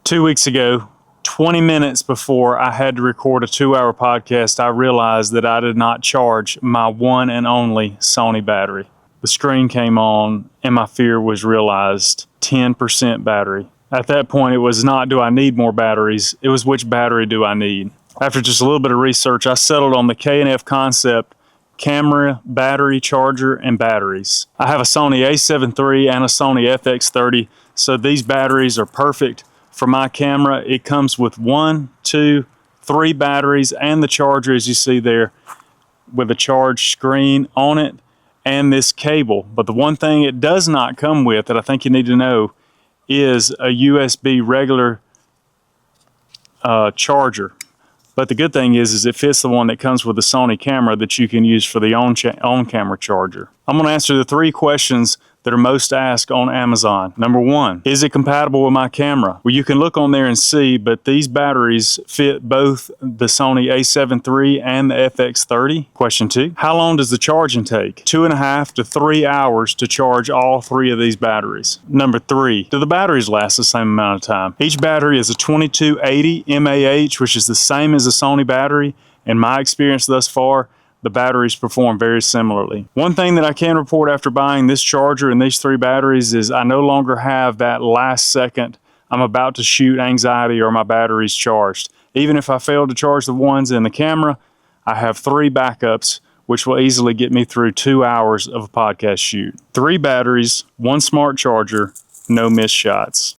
2 weeks ago, 20 minutes before I had to record a 2-hour podcast, I realized that I did not charge my one and only Sony battery. The screen came on and my fear was realized. 10% battery. At that point, it was not, do I need more batteries? It was, which battery do I need? After just a little bit of research, I settled on the K&F Concept camera, battery, charger, and batteries. I have a Sony A7III and a Sony FX30, so these batteries are perfect for my camera. It comes with 1, 2, 3 batteries and the charger, as you see there, with a charge screen on it and this cable. But the one thing it does not come with that I think you need to know is a USB regular charger. But the good thing is it fits the one that comes with the Sony camera that you can use for the on-camera charger. I'm going to answer the 3 questions that are most asked on Amazon. Number 1, is it compatible with my camera? Well, you can look on there and see, but these batteries fit both the Sony A7III and the FX30. Question 2, how long does the charging take? 2.5 to 3 hours to charge all 3 of these batteries. Number 3, do the batteries last the same amount of time? Each battery is a 2280 mAh, which is the same as a Sony battery. In my experience thus far, the batteries perform very similarly. One thing that I can report after buying this charger and these 3 batteries is I no longer have that last second I'm about to shoot anxiety or my battery's charged. Even if I fail to charge the ones in the camera, I have 3 backups, which will easily get me through 2 hours of a podcast shoot. 3 batteries, 1 smart charger, no missed shots.